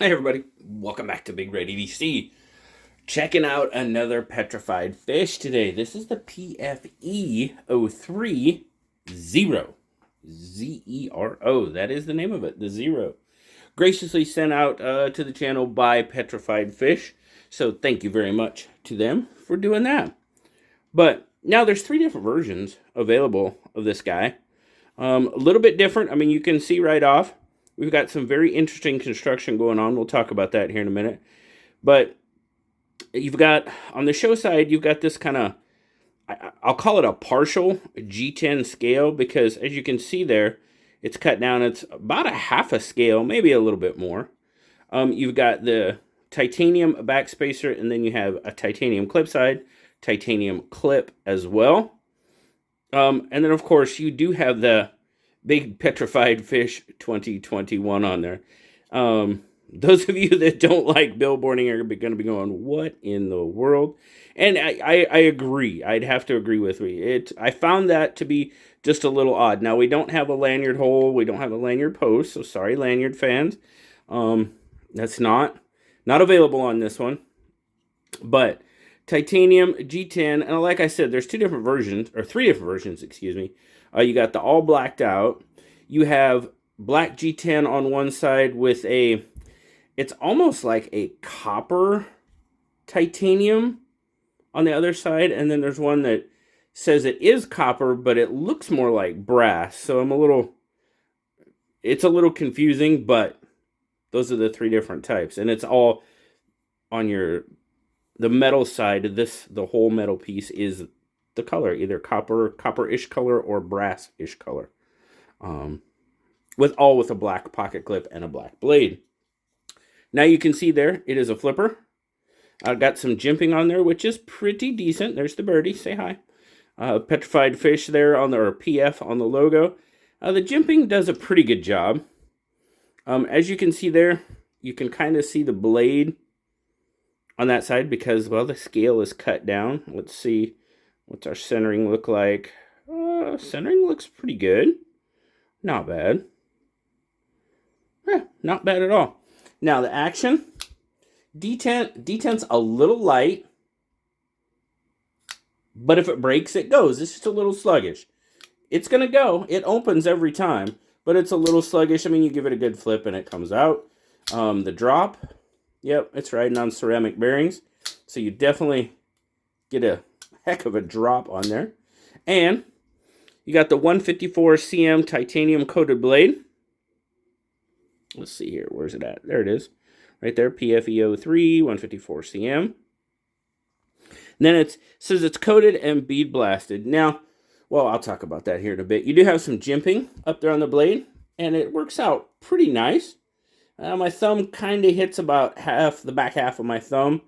Hey everybody, welcome back to BigRedEDC. Checking out another petrified fish today. This is the PFE03 Zero. Zero. That is the name of it, the Zero. Graciously sent out to the channel by Petrified Fish. So thank you very much to them for doing that. But now there's three different versions available of this guy. A little bit different. I mean, you can see right off, we've got some very interesting construction going on. We'll talk about that here in a minute. But you've got, on the show side, you've got this kind of, I'll call it a partial G10 scale, because as you can see there, it's cut down. It's about a half a scale, maybe a little bit more. You've got the titanium backspacer, and then you have a titanium clip side, titanium clip as well. And then, of course, you do have the Big Petrified Fish 2021 on there. Those of you that don't like billboarding are going to be going, what in the world? And I agree. I'd have to agree with you. I found that to be just a little odd. Now, we don't have a lanyard hole. We don't have a lanyard post. So sorry, lanyard fans. That's not available on this one. But titanium G10, and like I said, there's two different versions, or three different versions, excuse me. You got the all blacked out. You have black G10 on one side with it's almost like a copper titanium on the other side, and then there's one that says it is copper, but it looks more like brass. So it's a little confusing, but those are the three different types, and it's all on the metal side of this. The whole metal piece is the color, either copper-ish color or brass-ish color, with a black pocket clip and a black blade. Now you can see there, it is a flipper. I've got some jimping on there, which is pretty decent. There's the birdie, say hi. Petrified Fish there on or PF on the logo. The jimping does a pretty good job. As you can see there, you can kind of see the blade on that side because, well, the scale is cut down. Let's see, what's our centering look like? Centering looks pretty good. Not bad. Not bad at all. Now the action, D10's a little light, but if it breaks, it goes. It's just a little sluggish. It's going to go. It opens every time, but it's a little sluggish. I mean, you give it a good flip and it comes out. The drop, yep, it's riding on ceramic bearings, so you definitely get a heck of a drop on there. And you got the 154 cm titanium coated blade. Let's see here. Where's it at? There it is. Right there. PFE03, 154 cm. And then it says it's coated and bead blasted. Now, well, I'll talk about that here in a bit. You do have some jimping up there on the blade, and it works out pretty nice. My thumb kind of hits about the back half of my thumb.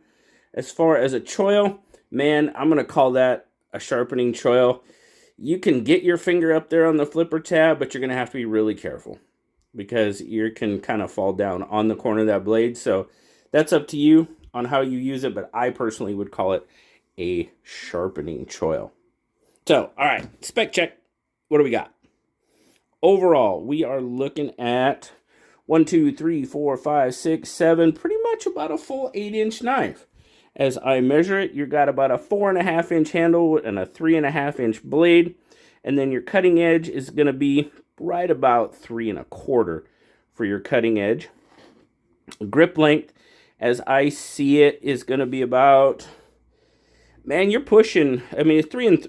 As far as a choil, man, I'm going to call that a sharpening choil. You can get your finger up there on the flipper tab, but you're going to have to be really careful because you can kind of fall down on the corner of that blade. So that's up to you on how you use it, but I personally would call it a sharpening choil. So, all right, spec check. What do we got? Overall, we are looking at 1, 2, 3, 4, 5, 6, 7, pretty much about a full 8-inch knife. As I measure it, you've got about a 4.5-inch handle and a 3.5-inch blade. And then your cutting edge is going to be right about 3 1/4 for your cutting edge. Grip length, as I see it, is going to be about, man, you're pushing, I mean,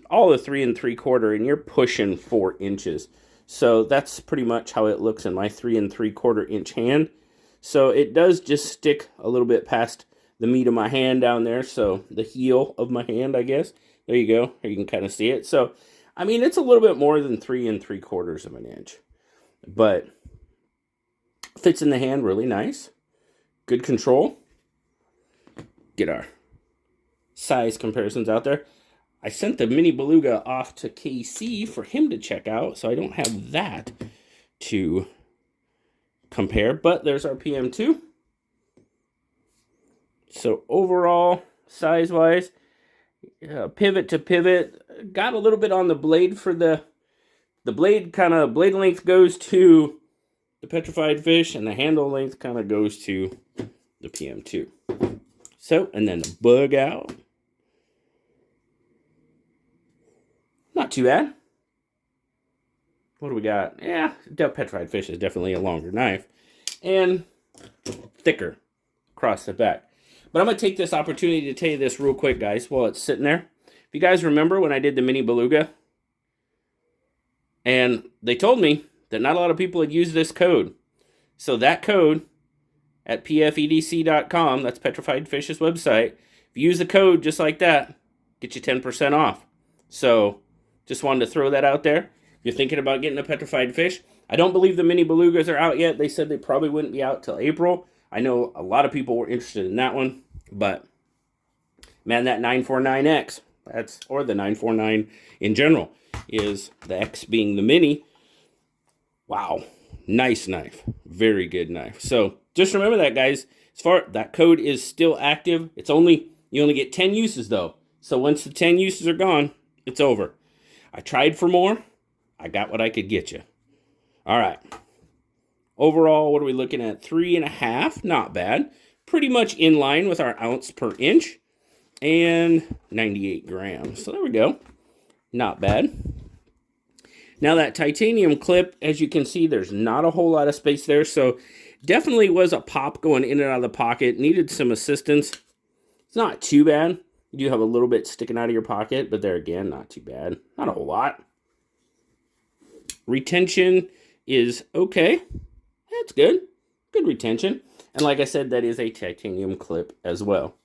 all of 3 3/4, and you're pushing 4 inches. So that's pretty much how it looks in my 3 3/4 inch hand. So it does just stick a little bit past the meat of my hand down there. So the heel of my hand, I guess. There you go. Here you can kind of see it. So, I mean, it's a little bit more than 3 3/4 of an inch. But fits in the hand really nice. Good control. Get our size comparisons out there. I sent the mini beluga off to KC for him to check out, so I don't have that to compare. But there's our PM2. So overall, size-wise, pivot to pivot, got a little bit on the blade for the blade length goes to the petrified fish, and the handle length kind of goes to the PM2. So, and then the bug out. Not too bad. What do we got? Yeah, petrified fish is definitely a longer knife. And thicker across the back. But I'm going to take this opportunity to tell you this real quick, guys, while it's sitting there. If you guys remember when I did the mini beluga, and they told me that not a lot of people had used this code. So that code at PFEDC.com, that's Petrified Fish's website, if you use the code just like that, get you 10% off. So just wanted to throw that out there. If you're thinking about getting a petrified fish, I don't believe the mini belugas are out yet. They said they probably wouldn't be out till April. I know a lot of people were interested in that one, but man, that 949X, or the 949 in general, is the X being the mini. Wow, nice knife, very good knife. So just remember that, guys. That code is still active. You only get 10 uses though. So once the 10 uses are gone, it's over. I tried for more. I got what I could get you. All right. Overall, what are we looking at? 3.5, not bad. Pretty much in line with our ounce per inch. And 98 grams. So there we go. Not bad. Now that titanium clip, as you can see, there's not a whole lot of space there. So definitely was a pop going in and out of the pocket. Needed some assistance. It's not too bad. You do have a little bit sticking out of your pocket, but there again, not too bad. Not a whole lot. Retention is okay. That's good. Good retention. And like I said, that is a titanium clip as well.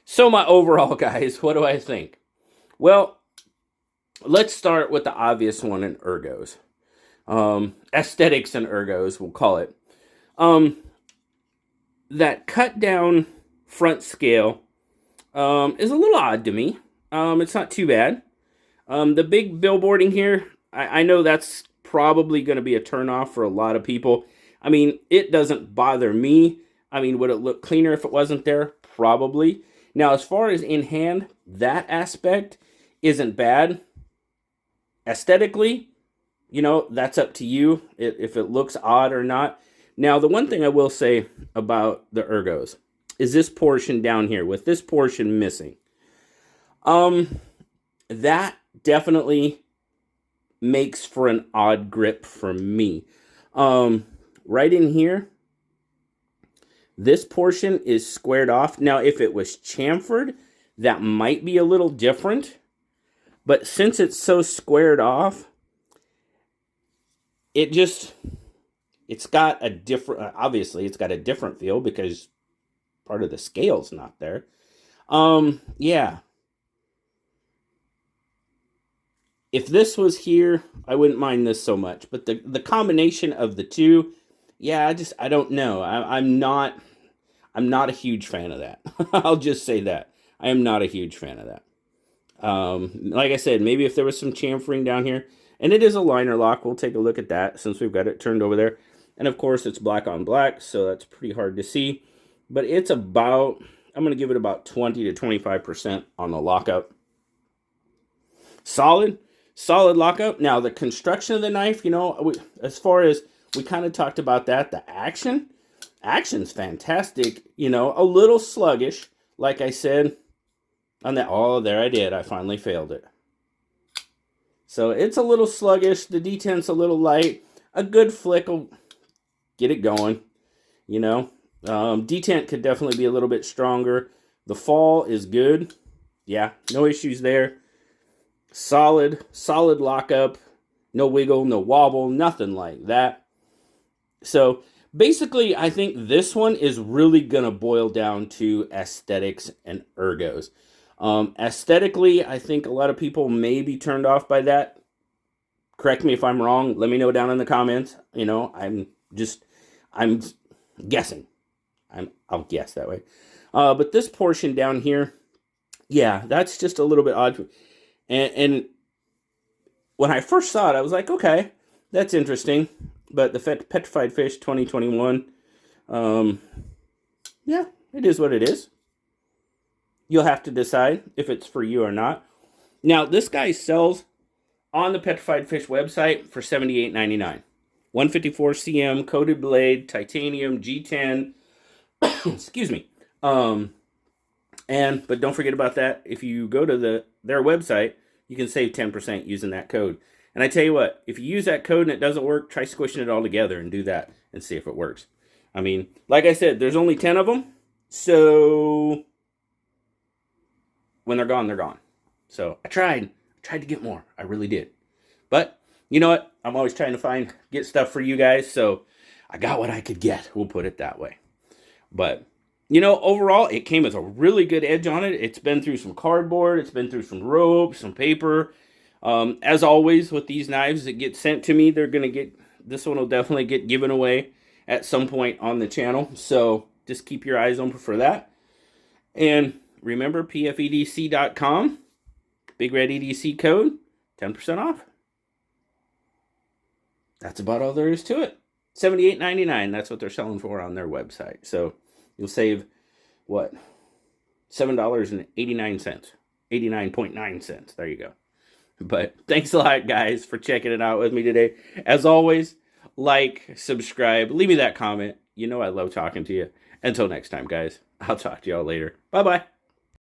So my overall, guys, what do I think? Well, let's start with the obvious one in ergos. Aesthetics and ergos, we'll call it. That cut down front scale is a little odd to me. It's not too bad. The big billboarding here, I know that's probably going to be a turnoff for a lot of people. I mean, it doesn't bother me. I mean, would it look cleaner if it wasn't there? Probably. Now, as far as in hand, that aspect isn't bad. Aesthetically, that's up to you if it looks odd or not. Now, the one thing I will say about the ergos is this portion down here, with this portion missing. That definitely makes for an odd grip for me. Right in here, this portion is squared off. Now, if it was chamfered, that might be a little different. But since it's so squared off, it's got a different, obviously it's got a different feel because part of the scale's not there. Yeah. If this was here, I wouldn't mind this so much. But the combination of the two, yeah, I don't know. I'm not a huge fan of that. I'll just say that. I am not a huge fan of that. Like I said, maybe if there was some chamfering down here, and it is a liner lock, we'll take a look at that since we've got it turned over there. And of course, it's black on black, so that's pretty hard to see. But it's about, I'm going to give it about 20 to 25% on the lockup. Solid lockup. Now, the construction of the knife, as far as we kind of talked about that, the action's fantastic. A little sluggish, like I said on that. Oh, there I did. I finally failed it. So it's a little sluggish. The detent's a little light. A good flick will get it going. Detent could definitely be a little bit stronger. The fall is good. Yeah, no issues there. Solid lockup. No wiggle, no wobble, nothing like that. So basically, I think this one is really going to boil down to aesthetics and ergos. Aesthetically, I think a lot of people may be turned off by that. Correct me if I'm wrong. Let me know down in the comments. I'm guessing. I'll guess that way. But this portion down here, yeah, that's just a little bit odd. And when I first saw it, I was like, okay, that's interesting. But the Petrified Fish 2021, yeah, it is what it is. You'll have to decide if it's for you or not. Now, this guy sells on the Petrified Fish website for $78.99. 154 cm coated blade, titanium, G10. Excuse me. But don't forget about that. If you go to their website, you can save 10% using that code. And I tell you what, if you use that code and it doesn't work, try squishing it all together and do that and see if it works. I mean, like I said, there's only 10 of them. So when they're gone, they're gone. So I tried to get more. I really did. But you know what? I'm always trying to get stuff for you guys. So I got what I could get. We'll put it that way. But you know, overall, it came with a really good edge on it. It's been through some cardboard. It's been through some rope, some paper. As always, with these knives that get sent to me, this one will definitely get given away at some point on the channel. So just keep your eyes open for that. And remember, PFEDC.com, BigRedEDC code, 10% off. That's about all there is to it. $78.99. That's what they're selling for on their website. So you'll save, what, $7.89. 89.9 cents. There you go. But thanks a lot, guys, for checking it out with me today. As always, like, subscribe, leave me that comment. You know I love talking to you. Until next time, guys, I'll talk to y'all later. Bye-bye.